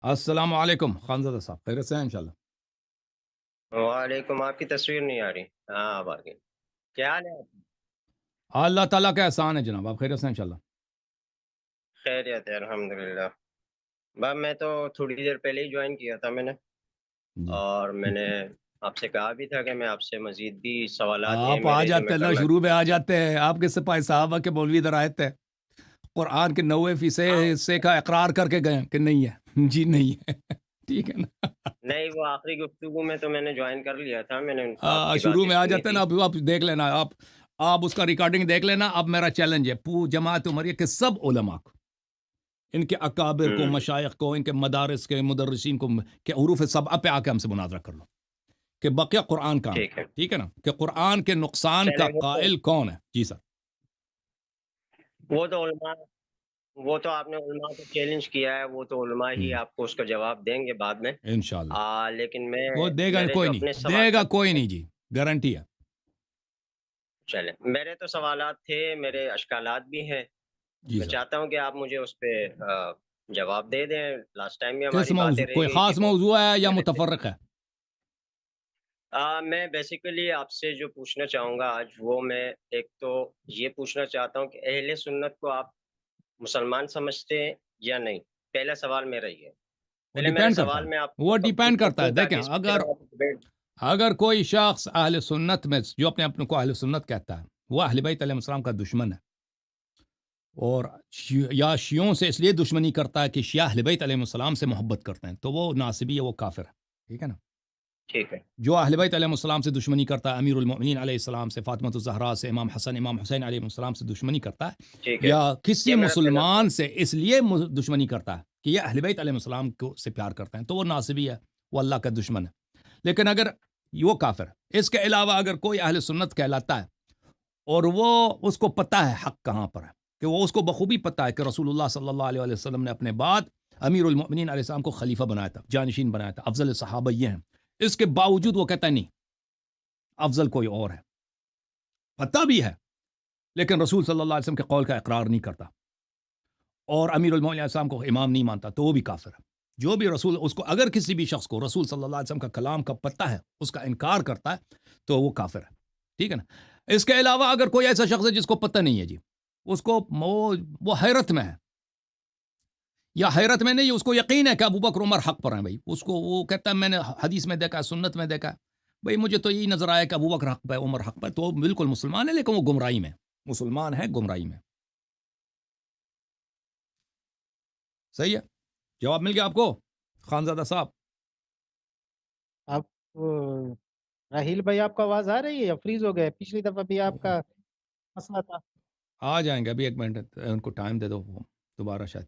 السلام علیکم خانزادہ صاحب، خیریت سے ہیں انشاءاللہ؟ وعلیکم، آپ کی تصویر نہیں آ رہی. ہاں اب آ گئی. کیا حال ہے آپ؟ اللہ تعالیٰ کا احسان ہے جناب، آپ خیریت سے ہیں انشاءاللہ؟ خیریت ہے الحمدللہ. بس میں تو تھوڑی دیر پہلے ہی جوائن کیا تھا میں نے، جی، اور میں نے آپ سے کہا بھی تھا کہ میں آپ سے مزید بھی سوالات ہیں آپ آ میرے جو جاتے میں ہیں نا، کرنا شروع میں آ جاتے ہیں. آپ کے سپاہی صحابہ کے مولوی ادھر آئے تھے، قرآن کے 90% ہاں حصے کا اقرار کر کے گئے کہ نہیں ہے جی، نہیں ہے ٹھیک ہے نا. نہیں، وہ آخری گفتگو میں تو میں نے جوائن کر لیا تھا، میں نے آپ کی شروع باتیں میں آ سنی جاتے ہیں تھی. نا. اب آپ دیکھ لینا، آپ اس کا ریکارڈنگ دیکھ لینا. اب میرا چیلنج ہے جماعت عمریہ کے سب علماء کو، ان کے اکابر کو، ہوں مشائخ کو، ان کے مدارس کے مدرسین کو، کہ حروف سبعہ پہ آ کے ہم سے مناظرہ کر لو کہ بقیہ قرآن کہاں ہے. ٹھیک ہے. ٹھیک ہے نا، کہ قرآن کے نقصان کا چلے قائل کون ہے. جی سر. وہ تو علماء وہ تو آپ نے علماء کو چیلنج کیا ہے، وہ تو علماء ہی آپ کو اس کا جواب دیں گے بعد میں. انشاءاللہ لیکن میں وہ دے گا میرے کوئی جو نہیں، اپنے دے گا سوالات کوئی ہیں، نہیں جی، گارنٹی ہے. چلے میرے تو سوالات تھے، میرے اشکالات بھی ہیں. جی میں سر. چاہتا ہوں کہ آپ مجھے اس پہ جواب دے دیں. لاسٹ ٹائم بھی کس ہماری باتیں موضوع، رہ کوئی گئی تھی خاص وہ موضوع ہے یا میرے سے. متفرق ہے؟ میں بیسیکلی آپ سے جو پوچھنا چاہوں گا آج، وہ میں ایک تو یہ پوچھنا چاہتا ہوں کہ اہل سنت کو آپ مسلمان سمجھتے ہیں یا نہیں. پہلا سوال میرا یہ ہے. وہ پہلے میرے ڈیپینڈ کرتا سوال ہے، میں آپ وہ کو ڈیپینڈ کمپلیٹ کر کرتا ہے. دوں دیکھیں، تاکہ اس پہ پھر آپ ڈبیٹ. اگر کوئی شخص اہل سنت میں جو اپنے کو اہل سنت کہتا ہے، وہ اہل بیت علیہ السلام کا دشمن ہے، اور یا شیعوں سے اس لیے دشمنی کرتا ہے کہ شیعہ اہل بیت علیہ السلام سے محبت کرتے ہیں، تو وہ ناصبی ہے، وہ کافر ہے. ٹھیک ہے نا. ٹھیک ہے. جو اہل بیت علیہ السلام سے دشمنی کرتا ہے، امیر المؤمنین علیہ السلام سے، فاطمہ الزہرا سے، امام حسن امام حسین علیہ السلام سے دشمنی کرتا ہے، ٹھیک ہے. یا کسی یہ میرا پہلا مسلمان سوال. سے اس لیے دشمنی کرتا ہے کہ یہ اہل بیت علیہ السلام کو سے پیار کرتے ہیں، تو وہ ناصبی ہے، وہ اللہ کا دشمن ہے. لیکن اگر وہ کافر ہے. اس کے علاوہ اگر کوئی اہل سنت کہلاتا ہے اور وہ اس کو پتہ ہے حق کہاں پر ہے، کہ وہ اس کو بخوبی پتہ ہے کہ رسول اللہ صلی اللہ علیہ وسلم نے اپنے بعد امیر المؤمنین علیہ السلام کو خلیفہ بنایا تھا، جانشین بنایا تھا، افضل صحابہ یہ ہیں، اس کے باوجود وہ کہتا ہے نہیں، افضل کوئی اور ہے. پتہ بھی ہے، لیکن رسول صلی اللہ علیہ وسلم کے قول کا اقرار نہیں کرتا، اور امیر المؤمنین علیہ السلام کو امام نہیں مانتا، تو وہ بھی کافر ہے. جو بھی رسول، اس کو اگر کسی بھی شخص کو رسول صلی اللہ علیہ وسلم کا کلام کا پتہ ہے، اس کا انکار کرتا ہے، تو وہ کافر ہے. ٹھیک ہے نا. اس کے علاوہ اگر کوئی ایسا شخص ہے جس کو پتہ نہیں ہے جی، اس کو وہ حیرت میں ہے، یا حیرت میں نہیں، اس کو یقین ہے کہ ابو بکر عمر حق پر ہیں بھائی، اس کو وہ کہتا ہے میں نے حدیث میں دیکھا ہے، سنت میں دیکھا ہے، بھائی مجھے تو یہی نظر آیا کہ ابو بکر حق پہ، عمر حق پہ، تو وہ بالکل مسلمان ہے، لیکن وہ گمراہی میں، مسلمان ہے گمراہی میں. صحیح ہے. جواب مل گیا آپ کو خانزادہ صاحب؟ آپ راہیل بھائی، آپ کو آواز آ رہی ہے یا فریز ہو گئے؟ پچھلی دفعہ بھی آپ کا مسئلہ تھا. آ جائیں گے، ابھی ایک منٹ ان کو ٹائم دے دو، وہ دوبارہ شاید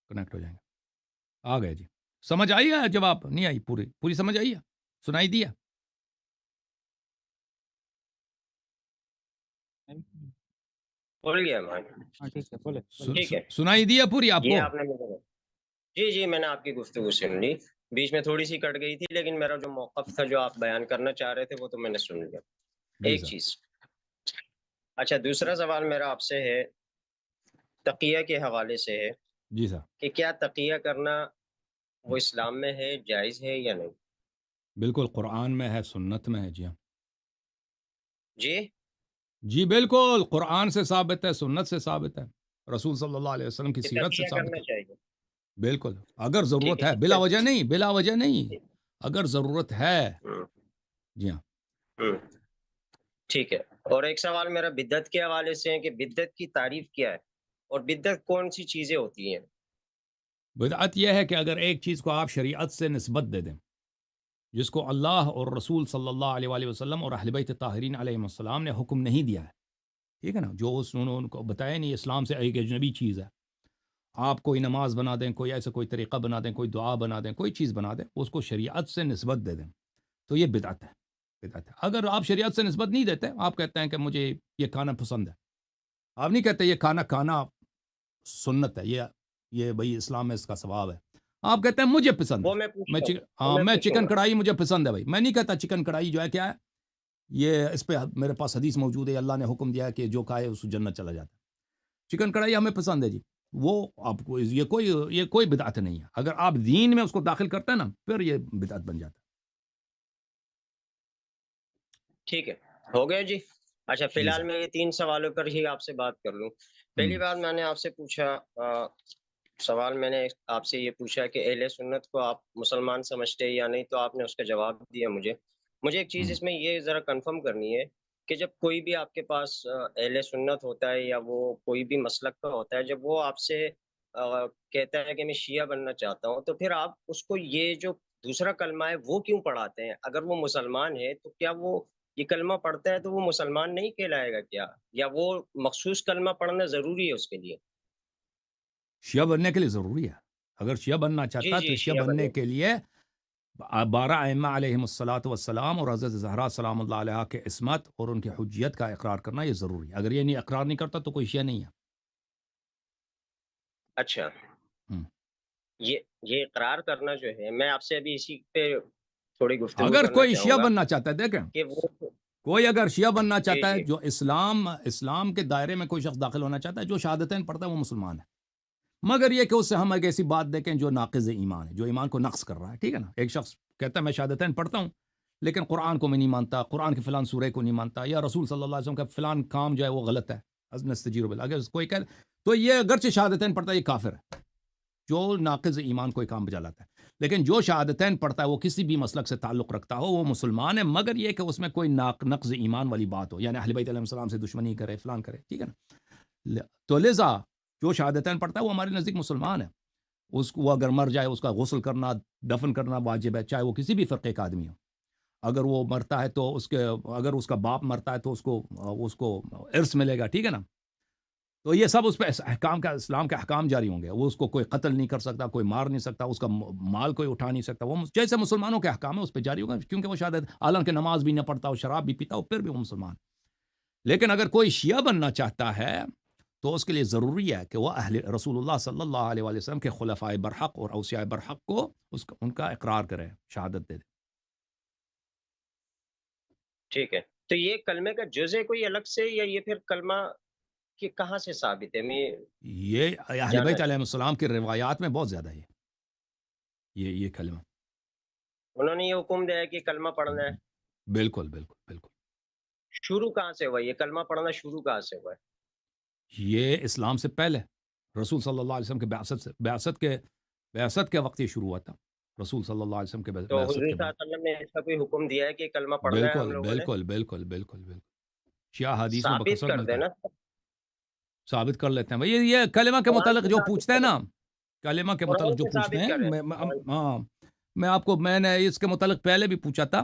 کنیکٹ ہو جائیں گے. آ گئے جی. سمجھ آئی ہے؟ جواب نہیں آئی؟ پوری سمجھ آئی ہے؟ سنائی دیا؟ بول گیا میں. ہاں ٹھیک ہے، بولے. ٹھیک ہے. سنائی دیا پوری آپ یہ کو؟ آپ نے میرے جی میں نے آپ کی گفتگو سن لی. بیچ میں تھوڑی سی کٹ گئی تھی، لیکن میرا جو موقف تھا جو آپ بیان کرنا چاہ رہے تھے وہ تو میں نے سن لیا. جی ایک سر. چیز. اچھا، دوسرا سوال میرا آپ سے ہے، تقیہ کے حوالے سے ہے جی سر. کہ کیا تقیہ کرنا وہ اسلام میں ہے، جائز ہے یا نہیں؟ بالکل قرآن میں ہے، سنت میں ہے. جی ہاں، جی جی بالکل قرآن سے ثابت ہے، سنت سے ثابت ہے، رسول صلی اللہ علیہ وسلم کی کہ سیرت سے تقیہ ثابت کرنا ہے. چاہیے. بالکل، اگر ٹھیک ضرورت ہے، بلا ہے. وجہ نہیں، بلا وجہ نہیں، اگر ضرورت ہے. جی ہاں. ٹھیک ہے. اور ایک سوال میرا بدعت کے حوالے سے ہے کہ بدعت کی تعریف کیا ہے، اور بدعت کون سی چیزیں ہوتی ہیں؟ بدعت یہ ہے کہ اگر ایک چیز کو آپ شریعت سے نسبت دے دیں، جس کو اللہ اور رسول صلی اللہ علیہ وآلہ وسلم اور اہل بیت طاہرین علیہ السلام نے حکم نہیں دیا ہے. ٹھیک ہے نا، جو انہوں نے ان کو بتایا نہیں، اسلام سے ایک اجنبی چیز ہے. آپ کوئی نماز بنا دیں، کوئی ایسا کوئی طریقہ بنا دیں، کوئی دعا بنا دیں، کوئی چیز بنا دیں، اس کو شریعت سے نسبت دے دیں، تو یہ بدعت ہے. بدعت ہے. اگر آپ شریعت سے نسبت نہیں دیتے، آپ کہتے ہیں کہ مجھے یہ کھانا پسند ہے، آپ نہیں کہتے یہ کھانا سنت ہے، یہ بھائی اسلام میں اس کا ثواب ہے، آپ کہتے ہیں مجھے پسند ہے. وہ میں پوچھتا ہوں، وہ میں پوچھوں چکن گا. کڑھائی مجھے پسند ہے بھائی. میں نہیں کہتا چکن کڑھائی جو ہے کیا ہے، یہ اس پہ میرے پاس حدیث موجود ہے، اللہ نے حکم دیا ہے کہ جو کھائے اس کو جنت چلا جاتا ہے. چکن کڑھائی ہمیں پسند ہے جی، وہ آپ کو یہ کوئی بدعت نہیں ہے. اگر آپ دین میں اس کو داخل کرتے ہیں نا پھر یہ بدعت بن جاتا ہے. ٹھیک ہے، ہو گیا جی. اچھا، فی جی الحال سر. میں یہ 3 سوالوں پر ہی آپ سے بات کر لوں. پہلی بات میں نے آپ سے پوچھا، سوال میں نے آپ سے یہ پوچھا کہ اہل سنت کو آپ مسلمان سمجھتے یا نہیں، تو آپ نے اس کا جواب دیا مجھے. ایک چیز اس میں یہ ذرا کنفرم کرنی ہے کہ جب کوئی بھی آپ کے پاس اہل سنت ہوتا ہے یا وہ کوئی بھی مسلک کا ہوتا ہے، جب وہ آپ سے کہتا ہے کہ میں شیعہ بننا چاہتا ہوں، تو پھر آپ اس کو یہ جو دوسرا کلمہ ہے وہ کیوں پڑھاتے ہیں؟ اگر وہ مسلمان ہے تو کیا وہ یہ کلمہ پڑھتا ہے تو وہ مسلمان نہیں کہلائے گا کیا؟ یا وہ مخصوص کلمہ پڑھنا ضروری ہے اس کے لیے؟ شیعہ بننے کے لیے ضروری ہے. اگر شیعہ بننا جی چاہتا ہے جی، تو شیعہ بننے کے لیے 12 ائمہ علیہم الصلاۃ والسلام اور حضرت زہرا سلام اللہ علیہ کے عصمت اور ان کی حجیت کا اقرار کرنا یہ ضروری ہے. اگر یہ نہیں اقرار نہیں کرتا تو کوئی شیعہ نہیں ہے. اچھا، ہم. یہ اقرار کرنا جو ہے، میں آپ سے ابھی اسی پہ تھوڑی گفتگو اگر کرنا کوئی چاہوں شیعہ گا بننا چاہتا ہے، دیکھیں کہ وہ کوئی اگر شیعہ بننا جی چاہتا ہے جی جو اسلام کے دائرے میں کوئی شخص داخل ہونا چاہتا ہے، جو شہادتین پڑھتا ہے وہ مسلمان ہے. مگر یہ کہ اس سے ہم ایک ایسی بات دیکھیں جو ناقض ایمان ہے، جو ایمان کو نقص کر رہا ہے. ٹھیک ہے نا. ایک شخص کہتا ہے میں شہادتین پڑھتا ہوں لیکن قرآن کو میں نہیں مانتا، قرآن کے فلان سورے کو نہیں مانتا، یا رسول صلی اللہ علیہ وسلم کا فلان کام جو ہے وہ غلط ہے. نستجیر باللہ، اگر کوئی کہ تو یہ اگرچہ شہادتین پڑھتا ہے یہ کافر ہے، جو ناقض ایمان کوئی کام بجا لاتا ہے. لیکن جو شہادتین پڑھتا ہے وہ کسی بھی مسلک سے تعلق رکھتا ہو وہ مسلمان ہے، مگر یہ کہ اس میں کوئی نقض ایمان والی بات ہو، یعنی اہل بیت علیہ السلام سے دشمنی کرے، فلان کرے. ٹھیک ہے نا. تو لذا جو شہادتین پڑھتا ہے وہ ہمارے نزدیک مسلمان ہے. وہ اگر مر جائے اس کا غسل کرنا، دفن کرنا واجب ہے، چاہے وہ کسی بھی فرقے کا آدمی ہو. اگر وہ مرتا ہے تو اگر اس کا باپ مرتا ہے تو اس کو ارث ملے گا. ٹھیک ہے نا. تو یہ سب اس پہ احکام کا، اسلام کے احکام جاری ہوں گے. وہ اس کو کوئی قتل نہیں کر سکتا، کوئی مار نہیں سکتا، اس کا مال کوئی اٹھا نہیں سکتا. وہ جیسے مسلمانوں کے احکام ہے اس پہ جاری ہوگا، کیونکہ وہ شہادت حالانکہ نماز بھی نہ پڑھتا ہو، شراب بھی پیتا ہو، پھر بھی وہ مسلمان. لیکن اگر کوئی شیعہ بننا چاہتا ہے تو اس کے لیے ضروری ہے کہ وہ اہل رسول اللہ صلی اللہ علیہ وآلہ وسلم کے خلفائے برحق اور اوصیاء برحق کو ان کا اقرار کرے، شہادت دے دے. ٹھیک ہے. تو یہ کلمے کا جز ہے کوئی الگ سے، یا یہ پھر کلمہ کہ کہاں سے ثابت ہے؟ میں یہ اہل جاننا بیت علیہ السلام کی روایات میں بہت زیادہ ہے یہ کلمہ. انہوں نے یہ حکم دیا ہے کہ کلمہ پڑھنا ہے. بالکل بالکل بالکل. شروع کہاں سے ہوا یہ کلمہ پڑھنا؟ شروع کہاں سے ہوا ہے؟ یہ اسلام سے پہلے رسول صلی اللہ علیہ وسلم کے بعثت کے وقت یہ شروع ہوا تھا. رسول صلی اللہ علیہ وسلم کے تو بعثت حضور کے صلی اللہ بعد. علیہ وسلم نے اس کا کوئی حکم دیا ہے کہ کلمہ پڑھنا ہے ہم بالکل لوگوں نے؟ بالکل بالکل بالکل بالکل. شیعہ حدیث میں ثابت بکثرت کر ملتا ہے. دینا. ثابت کر لیتے ہیں بھائی. یہ کلمہ کے قرآن متعلق سے جو ثابت پوچھتے ہیں کریں، نا، کلمہ کے قرآن متعلق جو سے پوچھتے ثابت ہیں، کریں. میں نے اس کے متعلق پہلے بھی پوچھا تھا.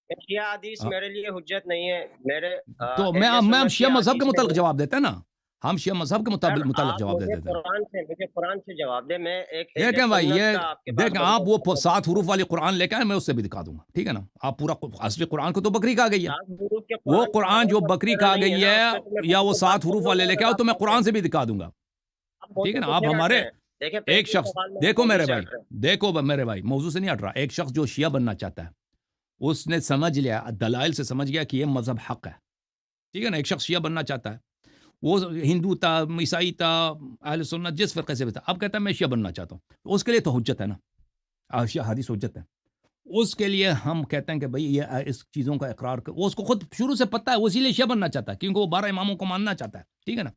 شیعہ حدیث میرے لیے حجت نہیں ہے. میرے تو اہل ہم سنت شیعہ مذہب کے حدیث متعلق میں جواب دیتے ہیں نا. ہم شیعہ مذہب کے سر متعلق آپ جواب دے مجھے دیتے ہیں. مجھے قرآن سے جواب دیں. میں ایک اہل دیکھیں بھائی، سنت یہ کا آپ کے پاس دیکھیں آپ وہ 7 حروف والی قرآن لے کے آئے، میں اس سے بھی دکھا دوں گا. ٹھیک ہے نا. آپ پورا اصلی قرآن کو تو بکری کہا گئی ہے، وہ قرآن جو بکری کہا گئی ہے یا وہ 7 حروف والے لے کے آؤ تو میں قرآن سے بھی دکھا دوں گا. ٹھیک ہے نا. آپ ہمارے ایک شخص دیکھو میرے بھائی موضوع سے نہیں ہٹ رہا. ایک شخص جو شیعہ بننا چاہتا ہے اس نے سمجھ لیا، دلائل سے سمجھ گیا کہ یہ مذہب حق ہے. ٹھیک ہے نا. ایک شخص شیعہ بننا چاہتا ہے، وہ ہندو تھا، عیسائی تھا، اہل سنت جس فرقے سے بھی تھا، اب کہتا ہے میں شیعہ بننا چاہتا ہوں. اس کے لیے تو حجت ہے نا، شیعہ حدیث حجت ہے. اس کے لیے ہم کہتے ہیں کہ بھئی یہ اس چیزوں کا اقرار وہ اس کو خود شروع سے پتہ ہے، وہ اسی لیے شیعہ بننا چاہتا ہے کیونکہ وہ 12 اماموں کو ماننا چاہتا ہے. ٹھیک ہے نا،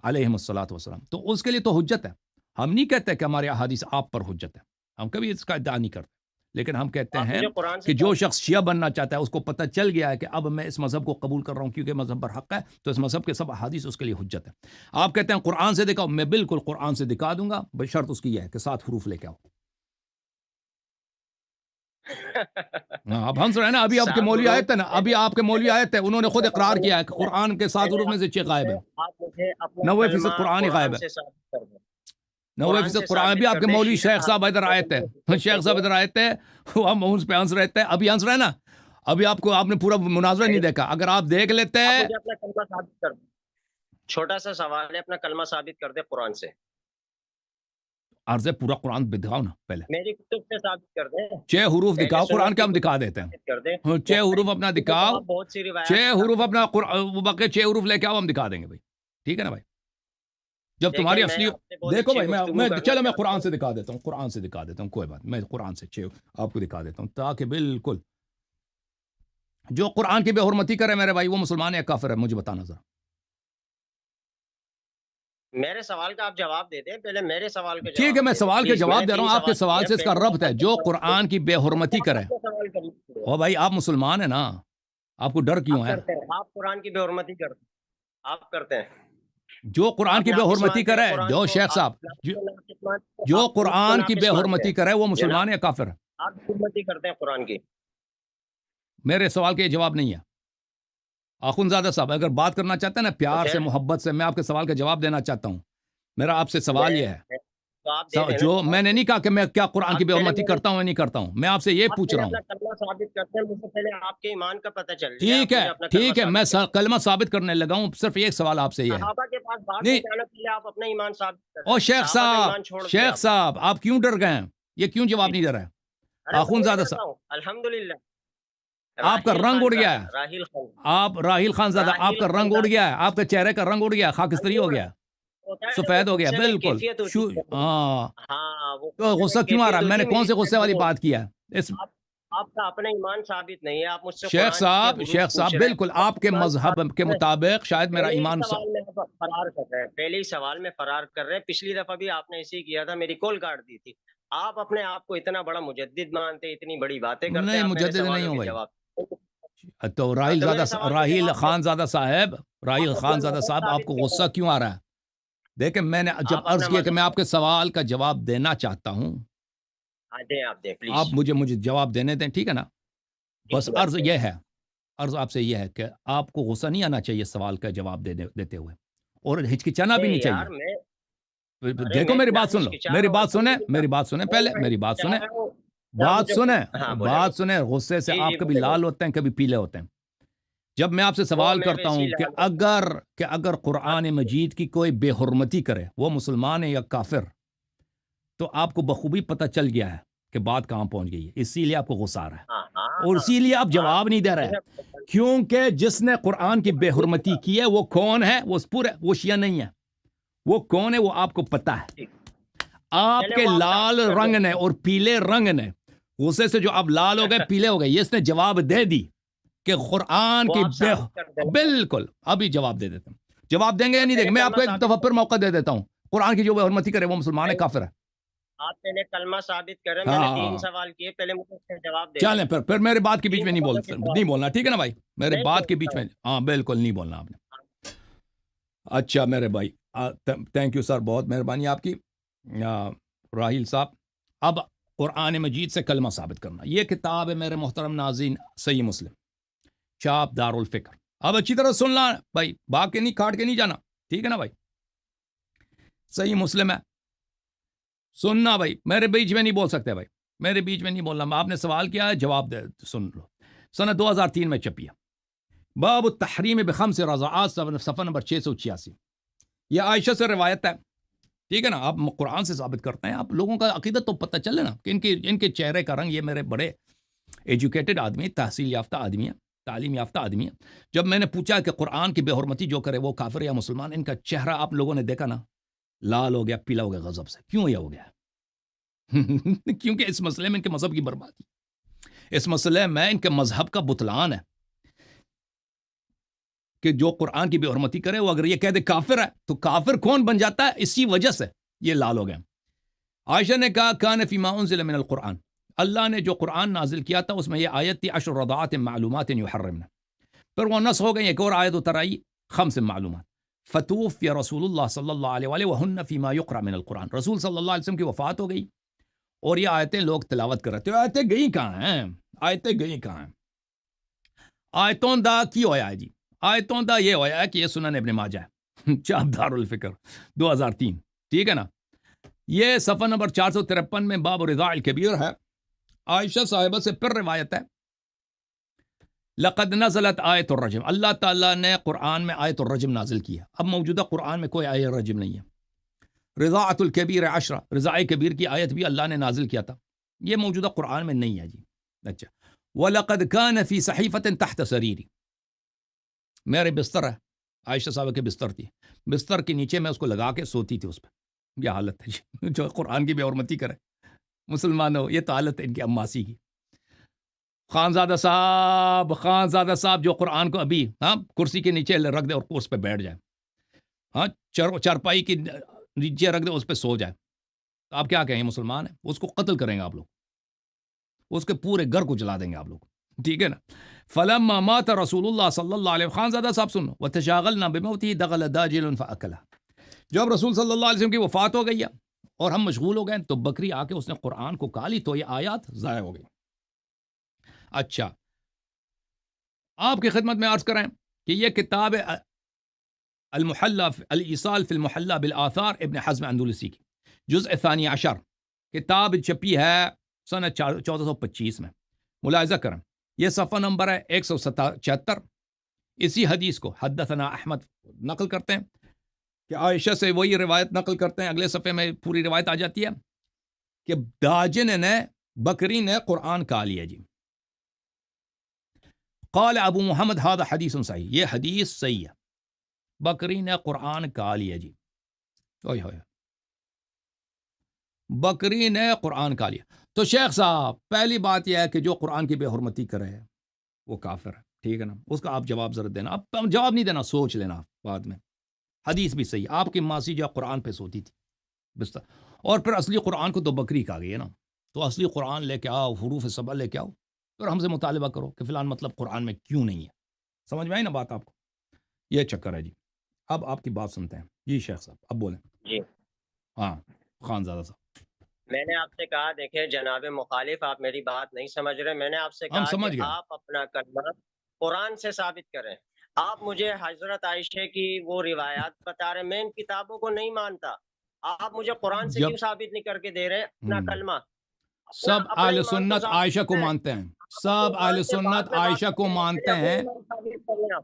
علیہم الصلاۃ والسلام. تو اس کے لیے تو حجت ہے. ہم نہیں کہتے کہ ہمارے احادیث آپ پر حجت ہے، ہم کبھی اس کا ادعا نہیں کرتے. لیکن ہم کہتے ہیں کہ جو شخص شیعہ بننا چاہتا ہے اس کو پتہ چل گیا ہے کہ اب میں اس مذہب کو قبول کر رہا ہوں کیونکہ مذہب پر حق ہے، تو اس مذہب کے سب احادیث اس کے لیے حجت ہے. آپ کہتے ہیں قرآن سے دکھاؤ، میں بالکل قرآن سے دکھا دوں گا، بشرط اس کی یہ ہے کہ 7 حروف لے کے آؤ. اب ہنس رہے ہیں نا. ابھی آپ کے مولوی آئے تھے نا، آپ کے مولوی آئے تھے، انہوں نے خود اقرار کیا ہے کہ قرآن کے 7 حروف میں سے 6 غائب ہیں. 90% قرآن ہی غائب ہے. 90% قرآن. ابھی آپ کے مولوی شیخ صاحب ادھر آئے تھے، ہم اس پہ ہنس رہے تھے. ابھی ہنس رہے نا. ابھی آپ نے پورا مناظرہ نہیں دیکھا. اگر آپ دیکھ لیتے ہیں. چھوٹا سا سوال ہے، اپنا کلمہ ثابت کر دے قرآن سے. عرض پورا قرآن دکھاؤ نا پہلے. میری کتب سے ثابت کر دیں. 6 حروف دکھاؤ قرآن کے، ہم دکھا دیتے ہیں. 6 حروف اپنا دکھاؤ، 6 حروف اپنا 6 حروف لے کے آؤ، ہم دکھا دیں گے بھائی. ٹھیک ہے نا بھائی. جب تمہاری دیکھیں میں اصلی آپ سے بہت دیکھو اچھی بھائی گفتگو میں کرنا چلو میں چاہتا قرآن ہوں. سے دکھا دیتا ہوں، قرآن سے دکھا دیتا ہوں، کوئی بات میں قرآن سے آپ کو دکھا دیتا ہوں تاکہ بالکل جو قرآن کی بے حرمتی کرے میرے بھائی وہ مسلمان ہے یا کافر ہے، مجھے بتانا ذرا. میرے سوال کا آپ جواب دے دیں، پہلے میرے سوال کا ٹھیک ہے، جواب میں دے دیں سوال کے پلیز. میں نے جواب دے رہا 3 ہوں، آپ کے سوال کیے سوال ہیں، سے اس کا پہلے ربط ہے. آپ جو کا جواب قرآن کی بے حرمتی کرے، آپ کا سوال کریے. او بھائی آپ مسلمان ہیں نا، آپ کو ڈر کیوں آپ ہے؟ کرتے ہیں، آپ قرآن کی بے حرمتی کرتے ہیں، آپ کرتے ہیں. جو قرآن آپ کی بے ناقص حرمتی مانتے ہیں کرے، قرآن جو کو، شیخ آپ صاحب ناقص مانتے ہیں، جو آپ سنت کو قرآن کی بے ناقص مانتے حرمتی ہیں. کرے وہ مسلمان جناب ہے یا کافر ہے؟ آپ حرمتی کرتے ہیں قرآن کی. میرے سوال کا یہ جواب نہیں ہے. آخوندزادہ صاحب اگر بات کرنا چاہتے ہیں نا تو پیار سے پھر محبت سے، میں آپ کے سوال کا جواب دینا چاہتا ہوں. میرا آپ سے سوال یہ ہے، تو آپ دے دیں نا جو جواب. میں نے نہیں کہا کہ میں کیا قرآن کی آپ بے پہلے حرمتی کرتا ہوں یا نہیں کرتا ہوں، میں آپ سے یہ آپ پوچھ پہلے رہا اپنا ہوں. کلمہ ثابت کرتے ہیں، مجھ سے پہلے آپ کے ایمان کا پتہ چل جائے. ٹھیک آپ ہے مجھے اپنا کلمہ ٹھیک ہے، میں ثابت کریں. کلمہ ثابت کرنے لگا ہوں، صرف ایک سوال آپ سے یہ ہے. صحابہ کے پاس بات نہیں، پہنچانا پہلے آپ اپنا ایمان ثابت کر رہے او ہیں. شیخ صحابہ کا صاحب، ایمان چھوڑ دیا شیخ آپ. صاحب آپ کیوں ڈر گئے ہیں؟ یہ کیوں جواب جی نہیں جی. دے رہے؟ ارے میں نہیں آخوندزادہ ڈرتا صاحب ہوں الحمدللہ. آپ کا راحیل رنگ اڑ گیا خانزادہ، ہے، راحیل خان، آپ راحیل خان زادہ آپ راحیل کا رنگ اڑ خانزادہ. گیا ہے، آپ کے چہرے کا رنگ اڑ گیا ہے، خاکستری ہو گیا ہے، ہوتا ہے نا وہ سفید ہو گیا غصے میں ایک بالکل. کیفیت ہوتی ہے. ہاں ہاں وہ تو غصے میں غصہ ایک کیوں آ رہا کیفیت ہے؟ میں ہوتی نے ہے کون میری سے غصے والی وہ. بات کیا ہے؟ آپ آپ کا اپنا ایمان ثابت نہیں ہے. آپ مجھ سے شیخ قرآن کے صاحب حروف پوچھ رہے بالکل ہیں. آپ کے ایمان مذہب ثابت کے کریں. مطابق شاید میرا پہلے ہی ایمان سوال میں فرار کر رہے ہیں، پہلے ہی سوال میں فرار کر رہے ہیں. پچھلی دفعہ بھی آپ نے اسی کیا تھا، میری کال کاٹ دی تھی. آپ اپنے آپ کو اتنا بڑا مجدد مانتے، اتنی بڑی باتیں کرتے ہیں، نہیں آپ میرے مجدد نہیں سوالوں ہوں کے بھائی. جواب. تو ہاں راحیل تو زادہ میرے سوال کا راحیل جواب دیں. خان زادہ صاحب، راحیل آپ اپنا خان زادہ مذہب صاحب آپ ثابت کو کر رہے غصہ کیوں آ رہا ہے؟ دیکھیں میں نے ہیں. جب آپ عرض اپنا کیا کہ مذہب میں آپ کے سوال کا جواب دینا چاہتا ہوں، دیں، آپ دیں پلیز. آپ مجھے جواب دینے دیں، ٹھیک ہے نا؟ بس عرض یہ ہے، عرض آپ سے یہ ہے کہ آپ کو غصہ نہیں آنا چاہیے سوال کا جواب دیتے ہوئے، اور ہچکچانا بھی نہیں یار چاہیے. میں، ارے دیکھو میں میری کیا بات سن لو، ہچکچا میری رہا ہوں بات سنیں، الحمدللہ. میری بات سنیں، میں پہلے میری بات ہچکچا سنیں، رہا ہوں. کیا بات مجھے، سنیں، ہاں بولے بات بولے. سنیں. غصے سے جی آپ جی کبھی بولے لال بولے. ہوتے ہیں، کبھی پیلے ہوتے ہیں. جب میں آپ سے وہ سوال میں کرتا ویسے ہی ہوں کہ لال ہوتا ہوں. اگر قرآن مجید کی کوئی بے حرمتی کرے وہ مسلمان ہے یا کافر، تو آپ کو بخوبی پتہ چل گیا ہے کہ بات کہاں پہنچ گئی ہے. اسی لیے آپ کو غصہ آ رہا ہے ہاں اور ہاں اسی لیے آپ ہاں. جواب نہیں دے رہے، کیونکہ جس نے قرآن کی بے حرمتی کی ہے وہ کون ہے؟ وہ شیعہ نہیں ہے. وہ کون ہے وہ آپ کو پتہ ہے. آپ چلے کے وہ آپ لال ثابت کر رنگ دیں. نے اور پیلے رنگ نے، غصے سے جو آپ لال ہو گئے پیلے ہو گئے، یہ اس نے جواب دے دی کہ قرآن وہ کی آپ ثابت کر دیں. بالکل. ابھی جواب دے دیتا ہوں، جواب دیں گے یا نہیں دیں گے؟ پہلے میں آپ کلمہ کو ایک ثابت دفعہ پھر کریں. موقع دے دیتا ہوں. قرآن کی جو بے حرمتی کرے وہ مسلمان ہے کافر ہے. آپ پہلے کلمہ ثابت کریں. میں نے 3 ہاں سوال کیے، پہلے مجھے اس کا جواب دے دیں. چلیں پھر میرے بات کے بیچ 3 میں سوالوں کے نہیں جواب بولنا، ٹھیک ہے نا بھائی؟ میرے نہیں بات کے بولتا بیچ میں ہوں. ہاں بالکل نہیں بولنا آپ نے. اچھا میرے بھائی، تھینک یو سر، بہت مہربانی آپ کی. راحیل صاحب، اب قرآن مجید سے کلمہ ثابت کرنا، یہ کتاب ہے میرے محترم ناظرین، صحیح مسلم، چاپ دار الفکر. اب اچھی طرح سننا بھائی، بھاگ کے نہیں، کاٹ کے نہیں جانا، ٹھیک ہے نا بھائی؟ صحیح مسلم ہے، سننا بھائی، میرے بیچ میں نہیں بول سکتے بھائی، میرے بیچ میں نہیں بولنا. آپ نے سوال کیا ہے، جواب دے سن لو. سنہ 2003 میں چھپی ہے، باب التحریم بخمس رضعات، صفحہ نمبر 686. یہ عائشہ سے روایت ہے، ٹھیک ہے نا؟ آپ قرآن سے ثابت کرتے ہیں، آپ لوگوں کا عقیدت تو پتہ چلے نا کہ ان کے چہرے کا رنگ، یہ میرے بڑے ایجوکیٹڈ آدمی، تحصیل یافتہ آدمی ہے، تعلیم یافتہ آدمی ہے. جب میں نے پوچھا کہ قرآن کی بے حرمتی جو کرے وہ کافر یا مسلمان، ان کا چہرہ آپ لوگوں نے دیکھا نا، لال ہو گیا، پیلا ہو گیا غضب سے. کیوں یہ ہو گیا؟ کیونکہ اس مسئلے میں ان کے مذہب کی بربادی، اس مسئلے میں ان کے مذہب کا بطلان ہے کہ جو قرآن کی بے حرمتی کرے وہ اگر یہ کہہ دے کافر ہے، تو کافر کون بن جاتا ہے؟ اسی وجہ سے یہ لال ہو گئے. عائشہ نے کہا کان فی ما انزل من القرآن، اللہ نے جو قرآن نازل کیا تھا اس میں یہ آیت تھی 10 رضعات معلومات یحرمن. پھر وہ نسخ ہو گئی، ایک اور آیت اتر آئی 5 معلومات. فتوفی رسول اللہ صلی اللہ علیہ وآلہ وہن فیما یقرأ من القرآن، رسول صلی اللہ علیہ وسلم کی وفات ہو گئی اور یہ آیتیں لوگ تلاوت کر رہے تھے. آیتیں گئی کہاں ہیں؟ آیتیں گئی کہاں ہیں؟ آیتوں دا کی ہویا ہے جی؟ آیتوں دا یہ ہویا ہے کہ یہ سنن ابن ماجہ ہے، چاپ دار الفکر 2003، ٹھیک ہے نا؟ یہ صفحہ نمبر 453 میں باب رضاع الکبیر ہے. عائشہ صاحبہ سے پھر روایت ہے، لقد نزلت آیت الرجم، اللہ تعالیٰ نے قرآن میں آیت الرجم نازل کی ہے. اب موجودہ قرآن میں کوئی آیت الرجم نہیں ہے. رضاعت الکبیر 10، رضاع کبیر کی آیت بھی اللہ نے نازل کیا تھا، یہ موجودہ قرآن میں نہیں ہے جی. اچھا، وَلَقَدْ كَانَ فِي صَحِيفَةٍ تَحْتَ سَرِيرِ، میرے بستر ہے، عائشہ صاحبہ کے بستر تھی، بستر کے نیچے میں اس کو لگا کے سوتی تھی اس پہ. یہ حالت ہے جی جو قرآن کی بے حرمتی کرے. مسلمانوں یہ تو حالت ہے ان کی اماسی کی. خانزادہ صاحب جو قرآن کو ابھی کرسی کے نیچے رکھ دے اور اس پہ بیٹھ جائے، چارپائی کی نیچے رکھ دے اس پہ سو جائے، تو آپ کیا کہیں مسلمان ہے؟ اس کو قتل کریں گے آپ لوگ، اس کے پورے گھر کو جلا دیں گے آپ لوگ. ٹھیک ہے نا. فلما مات رسول اللہ صلی اللہ علیہ وسلم، خانزادہ صاحب سنو، وتشاغلنا بموته دخل داجل فاكلها. جب رسول صلی اللہ علیہ وسلم کی وفات ہو گئی ہے اور ہم مشغول ہو گئے تو بکری آ کے اس نے قرآن کو کھا لی، تو یہ آیات ضائع ہو گئی. اچھا آپ کی خدمت میں عرض کریں کہ یہ کتاب المحلہ الایصال فی المحلہ بالآثار ابن حزم اندلسی کی جزء ثانی عشر کتاب چھپی ہے سنہ 1425 میں. ملاحظہ کریں یہ صفحہ نمبر ہے 176. اسی حدیث کو حدثنا احمد نقل کرتے ہیں کہ عائشہ سے وہی روایت نقل کرتے ہیں. اگلے صفحے میں پوری روایت آ جاتی ہے کہ داجن نے بکری نے قرآن کھا لیا جی. قال ابو محمد هذا حدیث صحیح، یہ حدیث صحیح ہے، بکری نے قرآن کھا لیا جی. اوئے ہوئے بکری نے قرآن کھا لیا. تو شیخ صاحب پہلی بات یہ ہے کہ جو قرآن کی بے حرمتی کرے ہے وہ کافر ہے. ٹھیک ہے نا. اس کا آپ جواب ضرور دینا، آپ جواب نہیں دینا، سوچ لینا بعد میں. حدیث بھی صحیح، آپ کی ماسی جو قرآن پہ سوتی تھی بستر، اور پھر اصلی قرآن کو تو بکری کھا گئی ہے نا. تو اصلی قرآن لے کے آؤ، حروف سبع لے کے آؤ، پھر ہم سے مطالبہ کرو کہ فلان مطلب قرآن میں کیوں نہیں ہے. سمجھ میں آئی نا بات آپ کو؟ یہ چکر ہے جی. اب آپ کی بات سنتے ہیں جی شیخ صاحب، اب بولیں. جی ہاں خانزادہ صاحب، میں نے آپ سے کہا دیکھیں جناب مخالف آپ میری بات نہیں سمجھ رہے. میں نے آپ سے ہم کہا سمجھ کہ گئے. آپ اپنا کلمہ قرآن سے ثابت کریں. آپ مجھے حضرت عائشہ کی وہ روایات بتا رہے ہیں، میں ان کتابوں کو نہیں مانتا. آپ مجھے قرآن سے جب کیوں ثابت نہیں کر کے دے رہے اپنا کلمہ؟ سب اپنا اہل ایمان تو سنت ثابت عائشہ کو کریں. مانتے ہیں، آپ سب اہل قرآن سے بعد سنت میں بات عائشہ کو کریں، مانتے پہلے اپنا ہیں. ایمان ثابت کر لیں.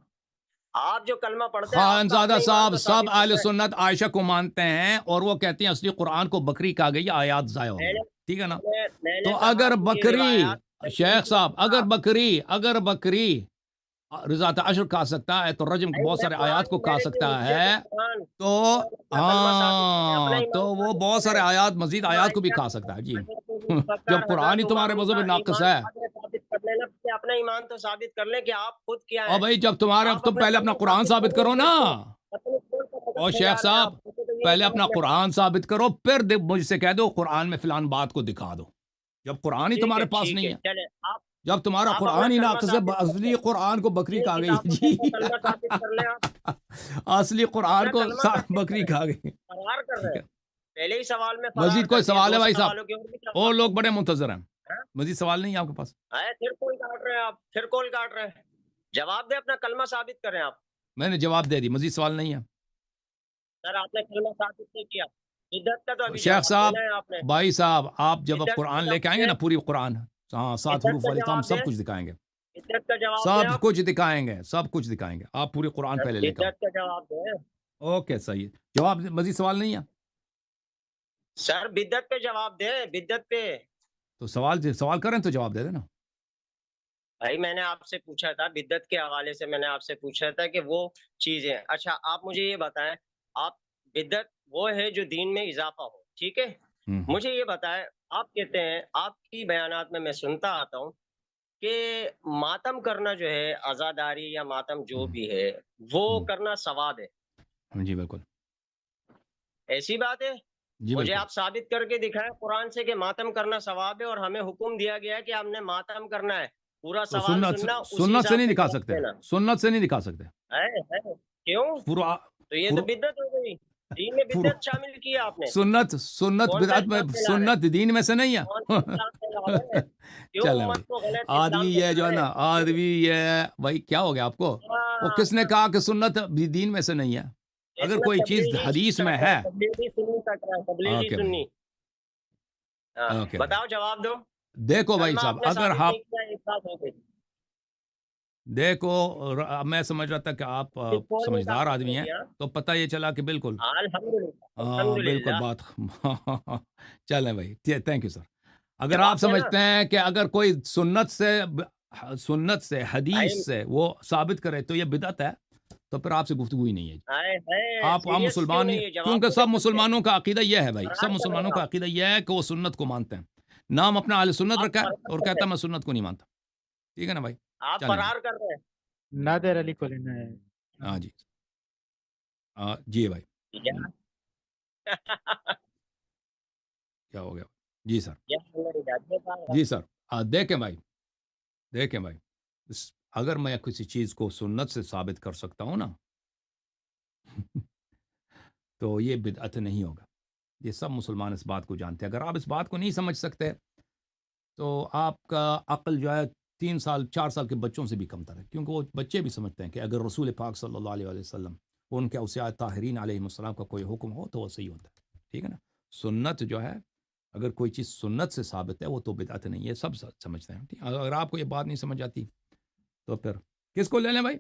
آپ جو کلمہ پڑھتے ہیں آپ کا خانزادہ اپنا ایمان صاحب تو سب ثابت اہل کریں. سنت عائشہ کو مانتے ہیں اور وہ کہتے ہیں اصلی قرآن کو بکری کھا گئی، آیات ضائع ہو میں گئی. نے ٹھیک ہے نا. میں نے تو کہا اگر کہ یہ بکری، روایات شیخ صاحب اگر بکری رضاۃ عشر کھا سکتا ہے تو رجم نہیں، بہت میں سارے آیات قرآن کو کھا میرے لیے سکتا حجت ہے. قرآن تو اپنا کلمہ ثابت کریں، اپنا تو ایمان وہ ثابت بہت سارے کریں. آیات، مزید آیات کو بھی عائشہ کھا سکتا ہے جی. حضرت ابو بکر جب قرآن ہی حضرت تمہارے عمر ان مذہب کا میں ناقص ایمان ہے. بعد میں ثابت کر لینا، پہلے اپنا ایمان تو ثابت کر لیں کہ آپ خود کیا اور ہیں. بھائی جب آپ تم اپنا پہلے اپنا کلمہ قرآن ثابت ثابت کر کرو لیں، نا. اپنے قول کا قدم اور بجا شیخ رہے ہیں صاحب آپ. مجھے تو یہ پہلے نہیں اپنا سمجھ میں. قرآن ثابت کرو، پھر مجھ سے کہہ دو قرآن میں فلان بات کو دکھا دو. جب قرآن ہی تمہارے پاس ٹھیک نہیں ہے ہے، چلے آپ جب تمہارا آپ اپنا قرآن ہی کلمہ ناقص ہے، ثابت کر اصلی لیں. قرآن کو بکری جن کھا گئی کتابوں سے جی. اپنا کلمہ ثابت کر لیں. آپ اصلی قرآن اپنا کو کلمہ ثابت بکری کریں، کھا گئی. فرار کر ٹھیک رہے ہے. ہیں. پہلے ہی سوال میں فرار مزید کر کوئی دیا، سوال ہے دو بھائی صاحب؟ سوالوں کے اور بھی اور جواب لوگ دیں. بڑے منتظر ہیں. ہاں؟ مزید سوال نہیں ہے آپ کے پاس؟ پھر کول کاٹ رہے ہیں آپ، پھر کول کاٹ رہے ہیں. جواب دیں، اپنا کلمہ ثابت کریں آپ. میں نے جواب دے دی، مزید سوال نہیں ہے. سر آپ نے کلمہ ثابت نہیں کیا. بدعت کا تو ابھی شیخ جواب صاحب، دینا ہے آپ نے. بھائی صاحب، آپ جب اب بدعت کا قرآن لے کے جواب آئیں گے دیں، نا، پوری قرآن، ہاں 7 بدعت حروف کا والی، تو ہم جواب سب دیں، کچھ دکھائیں گے. بدعت کا جواب دیں سب آپ. کچھ دکھائیں گے، سب کچھ دکھائیں گے. آپ پوری قرآن پہلے لے کے آؤ. بدعت کا جواب دیں. اوکے صحیح. جواب مزید سوال نہیں ہے سر بدعت پہ جواب دیں، بدعت پہ. تو سوال کریں تو جواب دے دینا. بھائی میں نے آپ سے پوچھا تھا بدعت کے حوالے سے، میں نے آپ سے پوچھا تھا کہ وہ چیزیں. اچھا آپ مجھے یہ بتائیں، آپ بدعت وہ ہے جو دین میں اضافہ ہو، ٹھیک ہے. مجھے یہ بتائیں، آپ کہتے ہیں، آپ کی بیانات میں سنتا آتا ہوں کہ ماتم کرنا جو ہے، عزاداری یا ماتم جو بھی ہے وہ کرنا ثواب ہے. جی بالکل، ایسی بات ہے؟ جی مجھے بالکل. آپ ثابت کر کے دکھائیں قرآن سے کہ ماتم کرنا ثواب ہے، اور ہمیں حکم دیا گیا ہے کہ ہم نے ماتم کرنا ہے. پورا تو سوال سننا، اسی سنت سے حساب نہیں سے دکھا جواب سکتے، دینا. سنت سے نہیں دکھا سکتے. ہے کیوں؟ پورا تو یہ تو بدعت ہو گئی. دین میں بدعت شامل کیا آپ نے. سنت کون سا بدعت میں، اسلام پھیلا رہے ہیں؟ سنت دین میں سے نہیں کون سا اسلام پھیلا رہے ہیں؟ ہے. کیوں چلیں بھائی، امت کو غلط آدمی اسلام یہ جو پھیلا ہے رہے نا، ہیں؟ آدمی یہ بھائی کیا ہو گیا آپ کو؟ وہ ہاں، کس نے کہا کہ سنت بھی دین میں سے نہیں ہے؟ ایک اگر میں کوئی چیز تبلیغی حدیث میں کٹ رہا ہے. ہے، تبلیغی سنی کٹ رہا ہے، تبلیغی اوکے بھائی، سنی. ہاں اوکے بھائی. بتاؤ، جواب دو. دیکھو بھائی کلمہ صاحب، آپ نے اگر ثابت آپ نہیں کیا، ایک بات ہو گئی. دیکھو، میں سمجھ رہا تھا کہ آپ کون نہیں سمجھدار کاٹ آدمی ہیں، دیا؟ تو پتہ یہ چلا کہ بالکل الحمدللہ بالکل الحمدللہ. بات. چلیں بھائی، تھینک یو سر. اگر جواب آپ دینا سمجھتے ہیں کہ اگر کوئی سنت سے بھائی. حدیث سے وہ ثابت کرے تو یہ بدعت ہے، تو پھر آپ سے گفتگو ہی نہیں ہے. آئے ہے آپ سیریس کیوں مسلمان نہیں نہیں، ہے؟ جواب کیونکہ تو سب دے سکتے ہیں. مسلمانوں کا عقیدہ یہ ہے بھائی، فرار سب کر رہے مسلمانوں ہیں کا عقیدہ یہ ہے کہ وہ سنت کو مانتے ہیں. نام اپنا اہل سنت آپ رکھا ہے فرار اور کر کہتا رہے ہے میں سنت کو نہیں مانتا. ٹھیک ہے نا بھائی؟ ہیں. آپ چلیں جی. فرار کر رہے نادر علی کو لینا ہے. ہاں جی. جی بھائی. ہیں. کیا ہو گیا؟ جی سر. یا اللہ اجازت ہے. جی سر. دیکھیں بھائی، دیکھیں بھائی، اگر میں کسی چیز کو سنت سے ثابت کر سکتا ہوں نا تو یہ بدعت نہیں ہوگا. یہ سب مسلمان اس بات کو جانتے ہیں. اگر آپ اس بات کو نہیں سمجھ سکتے تو آپ کا عقل جو ہے 3 سال 4 سال کے بچوں سے بھی کم تر ہے، کیونکہ وہ بچے بھی سمجھتے ہیں کہ اگر رسول پاک صلی اللہ علیہ وسلم ان کے اوصیاء طاہرین علیہ السلام کا کوئی حکم ہو تو وہ صحیح ہوتا ہے. ٹھیک ہے نا؟ سنت جو ہے اگر کوئی چیز سنت سے ثابت ہے وہ تو بدعت نہیں ہے، سب سمجھتے ہیں. ٹھیک ہے؟ اگر آپ کو یہ بات نہیں سمجھ آتی تو پھر کس کو لے لیں بھائی؟